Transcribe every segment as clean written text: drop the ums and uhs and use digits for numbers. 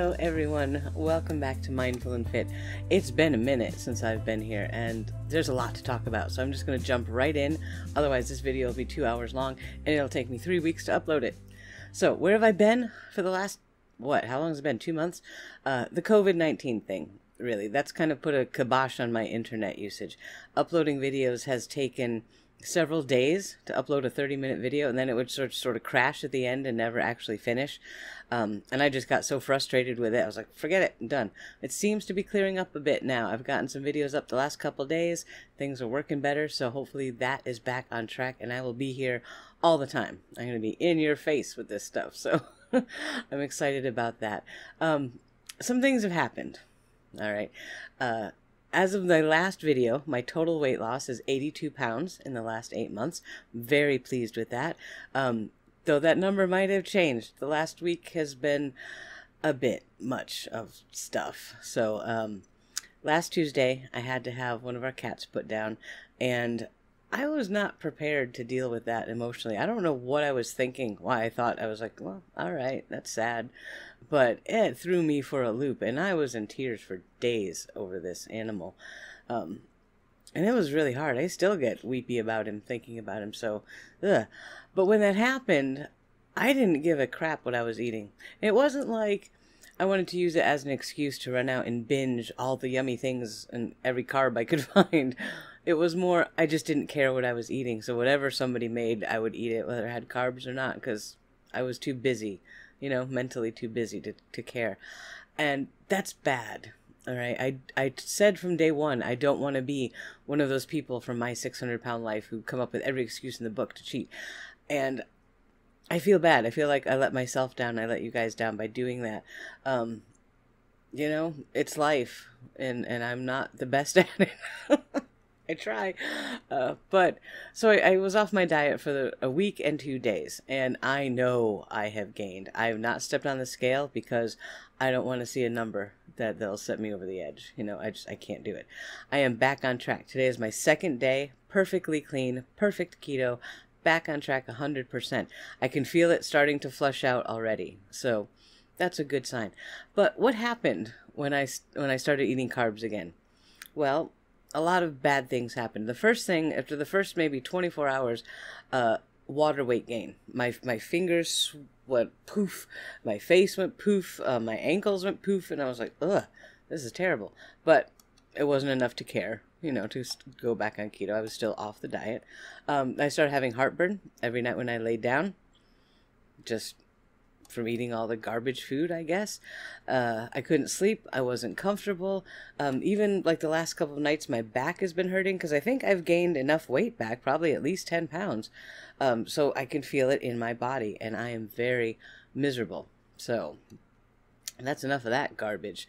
Hello everyone, welcome back to Mindful and Fit. It's been a minute since I've been here and there's a lot to talk about, so I'm just going to jump right in. Otherwise this video will be 2 hours long and it'll take me 3 weeks to upload it. So where have I been for the last, how long has it been? 2 months? The COVID-19 thing, really. That's kind of put a kibosh on my internet usage. Uploading videos has taken several days to upload a 30-minute video, and then it would sort of crash at the end and never actually finish. And I just got so frustrated with it. I was like, forget it, I'm done. It seems to be clearing up a bit now. I've gotten some videos up the last couple days. Things are working better, so hopefully that is back on track, and I will be here all the time. I'm going to be in your face with this stuff, so I'm excited about that. Some things have happened. All right. As of the last video, my total weight loss is 82 pounds in the last 8 months. Very pleased with that. Though that number might have changed. The last week has been a bit much of stuff. So last Tuesday, I had to have one of our cats put down, and I was not prepared to deal with that emotionally. I don't know what I was thinking, why I thought. I was like, well, all right, that's sad. But it threw me for a loop, and I was in tears for days over this animal. And it was really hard. I still get weepy about him, thinking about him, so, ugh. But when that happened, I didn't give a crap what I was eating. It wasn't like I wanted to use it as an excuse to run out and binge all the yummy things and every carb I could find. It was more, I just didn't care what I was eating. So whatever somebody made, I would eat it, whether it had carbs or not, because I was too busy, you know, mentally too busy to care. And that's bad. All right. I said from day one, I don't want to be one of those people from My 600-Pound Life who come up with every excuse in the book to cheat. And I feel bad. I feel like I let myself down. I let you guys down by doing that. You know, it's life, and I'm not the best at it. I try. But so I was off my diet for a week and 2 days, and I know I have gained. I have not stepped on the scale because I don't want to see a number that'll set me over the edge. You know, I can't do it. I am back on track. Today is my second day, perfectly clean, perfect keto, back on track 100%. I can feel it starting to flush out already. So that's a good sign. But what happened when I started eating carbs again? Well, a lot of bad things happened. The first thing, after the first maybe 24 hours, water weight gain. My fingers went poof, my face went poof, my ankles went poof, and I was like, ugh, this is terrible. But it wasn't enough to care, you know, to go back on keto. I was still off the diet. I started having heartburn every night when I laid down, just from eating all the garbage food, I guess. I couldn't sleep. I wasn't comfortable. Even like the last couple of nights, my back has been hurting because I think I've gained enough weight back, probably at least 10 pounds. So I can feel it in my body, and I am very miserable. So that's enough of that garbage.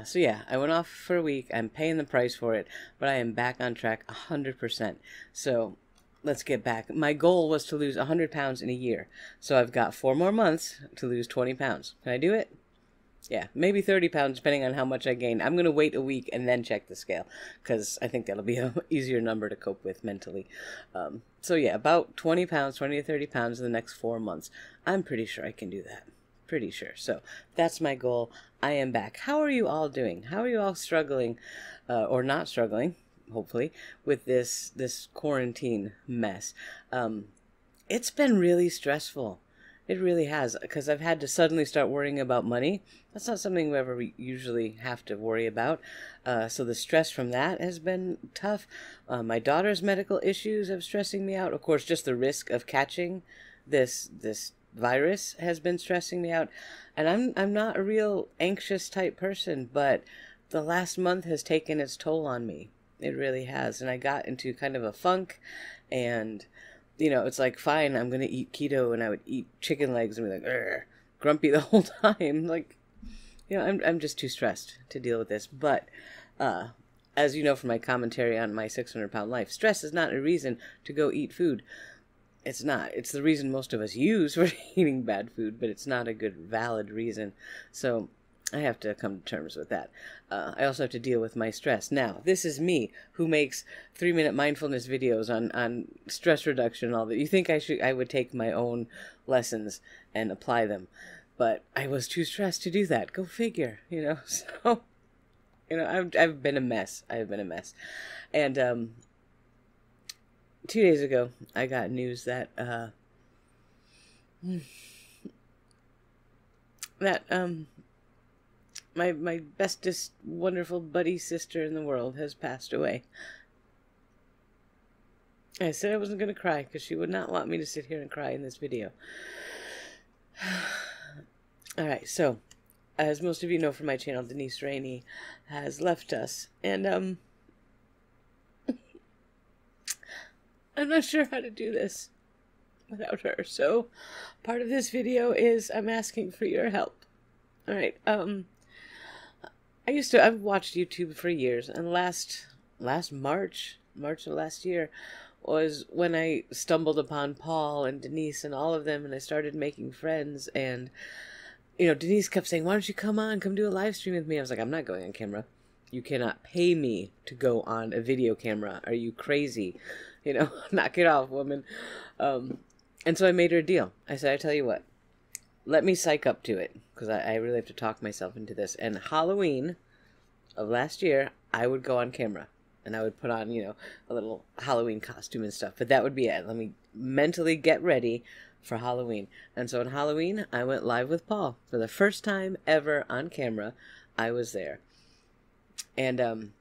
So yeah, I went off for a week. I'm paying the price for it, but I am back on track 100%. So let's get back. My goal was to lose 100 pounds in a year. So I've got 4 more months to lose 20 pounds. Can I do it? Yeah, maybe 30 pounds, depending on how much I gain. I'm going to wait a week and then check the scale, because I think that'll be an easier number to cope with mentally. So yeah, about 20 pounds, 20 to 30 pounds in the next 4 months. I'm pretty sure I can do that. Pretty sure. So that's my goal. I am back. How are you all doing? How are you all struggling, or not struggling, hopefully, with this quarantine mess? It's been really stressful. It really has, because I've had to suddenly start worrying about money. That's not something we usually have to worry about. So the stress from that has been tough. My daughter's medical issues have stressing me out. Of course, just the risk of catching this virus has been stressing me out. And I'm not a real anxious type person, but the last month has taken its toll on me. It really has. And I got into kind of a funk, and you know, it's like, fine, I'm going to eat keto, and I would eat chicken legs and be like, "Urgh," grumpy the whole time. Like, you know, I'm just too stressed to deal with this. But, as you know from my commentary on My 600-Pound Life, stress is not a reason to go eat food. It's not. It's the reason most of us use for eating bad food, but it's not a good, valid reason. So I have to come to terms with that. I also have to deal with my stress. Now, this is me who makes 3-minute mindfulness videos on stress reduction and all that. You think I would take my own lessons and apply them. but I was too stressed to do that. Go figure, you know. So, you know, I've been a mess. I've been a mess. And 2 days ago, I got news that my bestest, wonderful buddy sister in the world has passed away. I said I wasn't going to cry because she would not want me to sit here and cry in this video. Alright, so, as most of you know from my channel, Denise Rainey has left us. And, I'm not sure how to do this without her. So, part of this video is I'm asking for your help. Alright, I've watched YouTube for years, and last March of last year, was when I stumbled upon Paul and Denise and all of them, and I started making friends. And, you know, Denise kept saying, why don't you come do a live stream with me? I was like, I'm not going on camera. You cannot pay me to go on a video camera. Are you crazy? You know, knock it off, woman. And so I made her a deal. I said, I tell you what, let me psych up to it, because I really have to talk myself into this. And Halloween of last year, I would go on camera. And I would put on, you know, a little Halloween costume and stuff. But that would be it. Let me mentally get ready for Halloween. And so on Halloween, I went live with Paul. For the first time ever on camera, I was there. And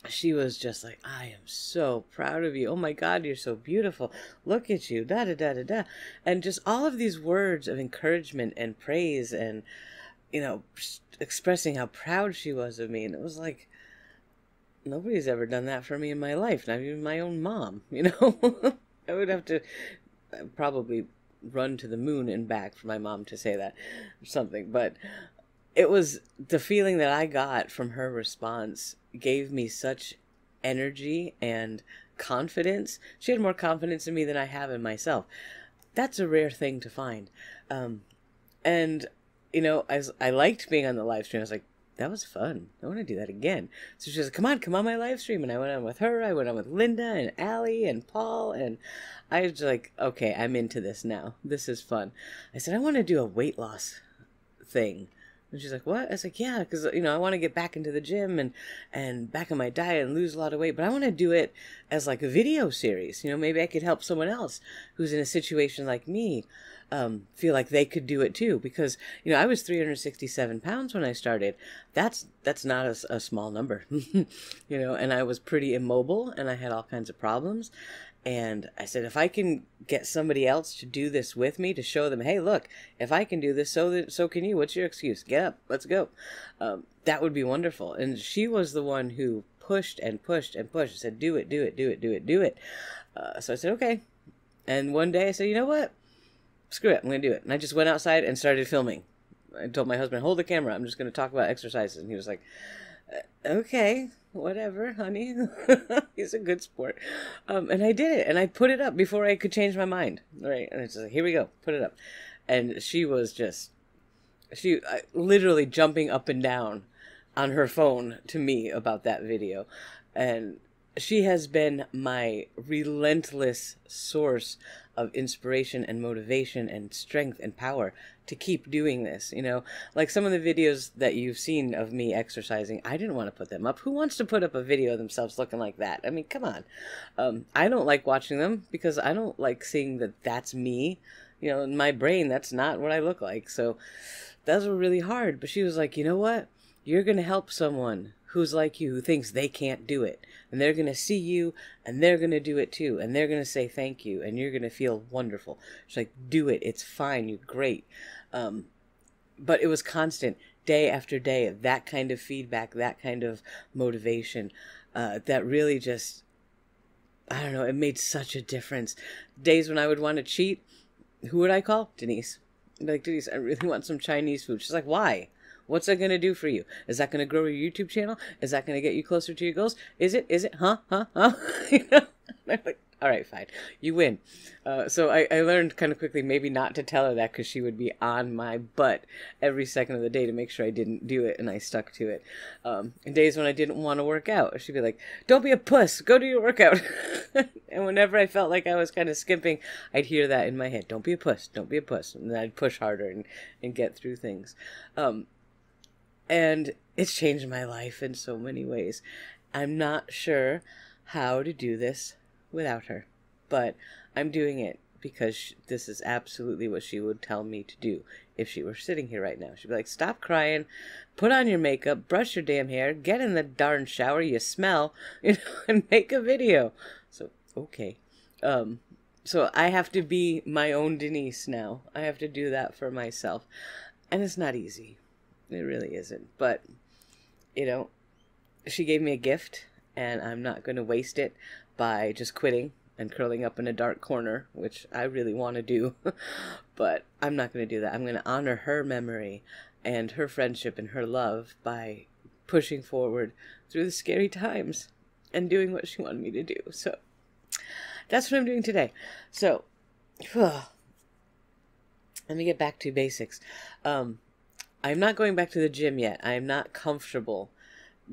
she was just like, I am so proud of you. Oh my God, you're so beautiful. Look at you. Da da da da da. And just all of these words of encouragement and praise and, you know, expressing how proud she was of me. And it was like, nobody's ever done that for me in my life, not even my own mom, you know? I would have to probably run to the moon and back for my mom to say that or something. But it was the feeling that I got from her response gave me such energy and confidence. She had more confidence in me than I have in myself. That's a rare thing to find. And, you know, as I liked being on the live stream, I was like, that was fun. I want to do that again. So she was like, come on my live stream. And I went on with her. I went on with Linda and Allie and Paul. And I was like, okay, I'm into this now. This is fun. I said, I want to do a weight loss thing. And she's like, what? I was like, yeah, because, you know, I want to get back into the gym and back on my diet and lose a lot of weight. But I want to do it as like a video series. You know, maybe I could help someone else who's in a situation like me feel like they could do it too. Because, you know, I was 367 pounds when I started. That's not a small number, you know, and I was pretty immobile and I had all kinds of problems. And I said, if I can get somebody else to do this with me, to show them, hey, look, if I can do this, so can you. What's your excuse? Get up. Let's go. That would be wonderful. And she was the one who pushed and pushed and pushed. Said, do it, do it, do it, do it, do it. So I said, okay. And one day I said, you know what? Screw it. I'm going to do it. And I just went outside and started filming. I told my husband, hold the camera. I'm just going to talk about exercises. And he was like, okay, whatever, honey. He's a good sport. And I did it. And I put it up before I could change my mind. All right. And it's like, here we go. Put it up. And she was just, literally jumping up and down on her phone to me about that video. And she has been my relentless source of inspiration and motivation and strength and power to keep doing this. You know, like some of the videos that you've seen of me exercising, I didn't want to put them up. Who wants to put up a video of themselves looking like that? I mean, come on. I don't like watching them because I don't like seeing that that's me. You know, in my brain, that's not what I look like. So those were really hard. But she was like, you know what? You're going to help someone who's like you, who thinks they can't do it. And they're going to see you, and they're going to do it too. And they're going to say thank you, and you're going to feel wonderful. She's like, do it. It's fine. You're great. But it was constant, day after day, of that kind of feedback, that kind of motivation, that really just, I don't know, it made such a difference. Days when I would want to cheat, who would I call? Denise. I'd be like, Denise, I really want some Chinese food. She's like, why? What's that going to do for you? Is that going to grow your YouTube channel? Is that going to get you closer to your goals? Is it? Huh? You know? I'm like, All right, fine. You win. So I learned kind of quickly maybe not to tell her that because she would be on my butt every second of the day to make sure I didn't do it, and I stuck to it. In days when I didn't want to work out, she'd be like, don't be a puss, go do your workout. And whenever I felt like I was kind of skimping, I'd hear that in my head, don't be a puss, don't be a puss. And then I'd push harder and get through things. And it's changed my life in so many ways. I'm not sure how to do this without her, but I'm doing it because this is absolutely what she would tell me to do if she were sitting here right now. She'd be like, stop crying, put on your makeup, brush your damn hair, get in the darn shower, you smell, and make a video. So, okay. So I have to be my own Denise now. I have to do that for myself. And it's not easy. It really isn't. But, she gave me a gift, and I'm not going to waste it by just quitting and curling up in a dark corner, which I really want to do. But I'm not going to do that. I'm going to honor her memory and her friendship and her love by pushing forward through the scary times and doing what she wanted me to do. So that's what I'm doing today. So let me get back to basics. I'm not going back to the gym yet. I am not comfortable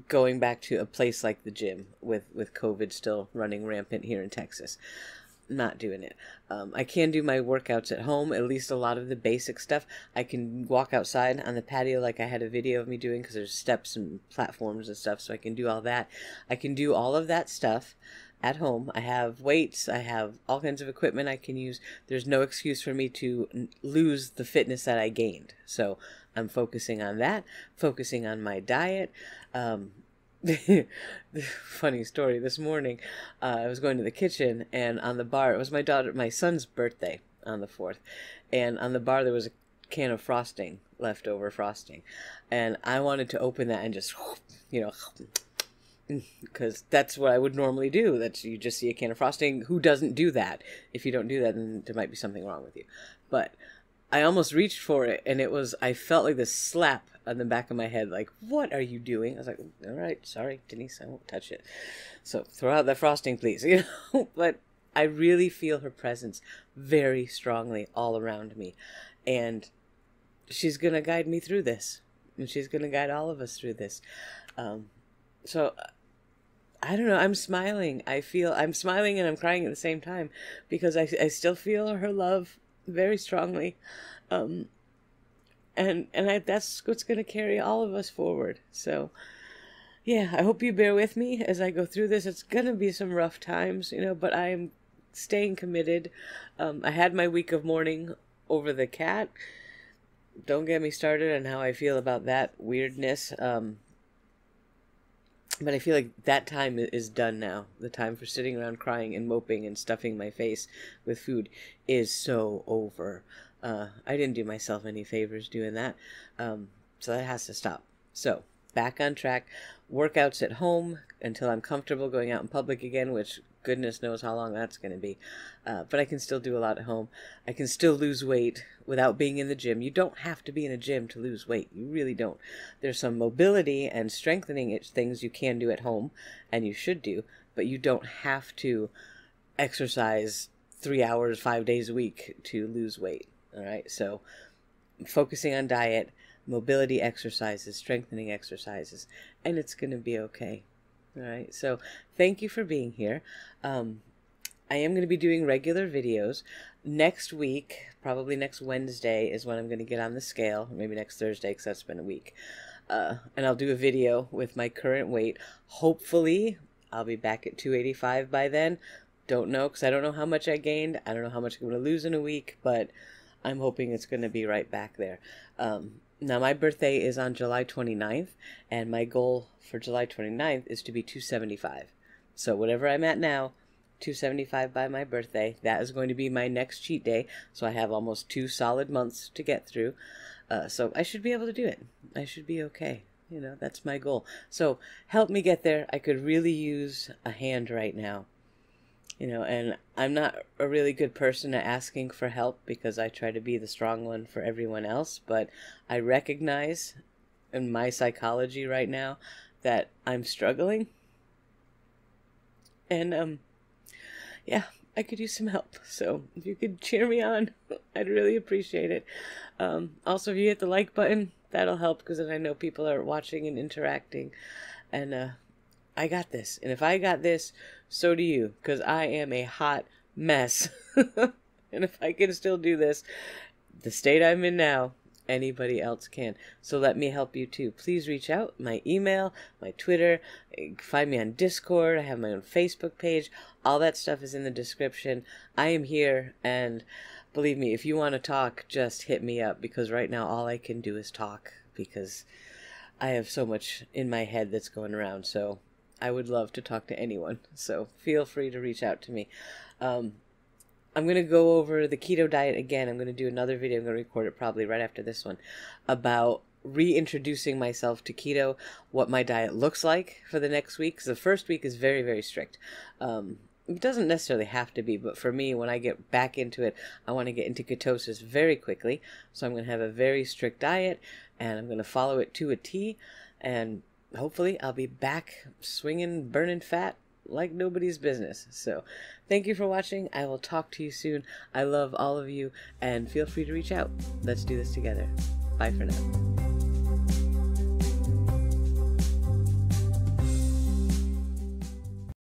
going back to a place like the gym with COVID still running rampant here in Texas. Not doing it. I can do my workouts at home, at least a lot of the basic stuff. I can walk outside on the patio like I had a video of me doing because there's steps and platforms and stuff, so I can do all that. I can do all of that stuff at home. I have weights. I have all kinds of equipment I can use. There's no excuse for me to lose the fitness that I gained. So I'm focusing on that, focusing on my diet. Funny story, this morning I was going to the kitchen, and on the bar, it was my son's birthday on the 4th, and on the bar there was a can of frosting, leftover frosting, and I wanted to open that and just, because that's what I would normally do. That's, you just see a can of frosting. Who doesn't do that? If you don't do that, then there might be something wrong with you. But I almost reached for it, and I felt like this slap on the back of my head, like, what are you doing? I was like, all right, sorry, Denise, I won't touch it. So throw out that frosting, please. But I really feel her presence very strongly all around me, and she's going to guide me through this, and she's going to guide all of us through this. So I don't know, I'm smiling. I'm smiling and I'm crying at the same time because I still feel her love very strongly. And that's what's going to carry all of us forward. So, yeah, I hope you bear with me as I go through this. It's going to be some rough times, but I am staying committed. I had my week of mourning over the cat. Don't get me started on how I feel about that weirdness. But I feel like that time is done now. The time for sitting around crying and moping and stuffing my face with food is so over. I didn't do myself any favors doing that. So that has to stop. So, back on track. Workouts at home until I'm comfortable going out in public again, which goodness knows how long that's going to be. But I can still do a lot at home. I can still lose weight without being in the gym. You don't have to be in a gym to lose weight. You really don't. There's some mobility and strengthening things you can do at home, and you should do, but you don't have to exercise 3 hours, 5 days a week to lose weight. All right, so focusing on diet, mobility exercises, strengthening exercises, and it's going to be okay. All right, so thank you for being here. I am going to be doing regular videos. Next week, probably next Wednesday, is when I'm going to get on the scale, or maybe next Thursday, because that's been a week. And I'll do a video with my current weight. Hopefully, I'll be back at 285 by then. Don't know, because I don't know how much I gained. I don't know how much I'm going to lose in a week, but I'm hoping it's going to be right back there. Now, my birthday is on July 29th, and my goal for July 29th is to be 275. So whatever I'm at now, 275 by my birthday, that is going to be my next cheat day. So I have almost 2 solid months to get through. So I should be able to do it. I should be okay. That's my goal. So help me get there. I could really use a hand right now. And I'm not a really good person at asking for help because I try to be the strong one for everyone else, but I recognize in my psychology right now that I'm struggling. And, yeah, I could use some help. So if you could cheer me on, I'd really appreciate it. Also, if you hit the like button, that'll help, because then I know people are watching and interacting. And I got this. And if I got this, so do you, because I am a hot mess. And if I can still do this, the state I'm in now, anybody else can. So let me help you too. Please reach out. My email, my Twitter, find me on Discord. I have my own Facebook page. All that stuff is in the description. I am here, and believe me, if you want to talk, just hit me up, because right now all I can do is talk, because I have so much in my head that's going around. So I would love to talk to anyone. So feel free to reach out to me. I'm going to go over the keto diet again. I'm going to do another video. I'm going to record it probably right after this one, about reintroducing myself to keto, what my diet looks like for the next week. 'Cause the first week is very, very strict. It doesn't necessarily have to be, but for me, when I get back into it, I want to get into ketosis very quickly. So I'm going to have a very strict diet, and I'm going to follow it to a T, and hopefully I'll be back swinging, burning fat like nobody's business. So thank you for watching. I will talk to you soon. I love all of you, and feel free to reach out. Let's do this together. Bye for now.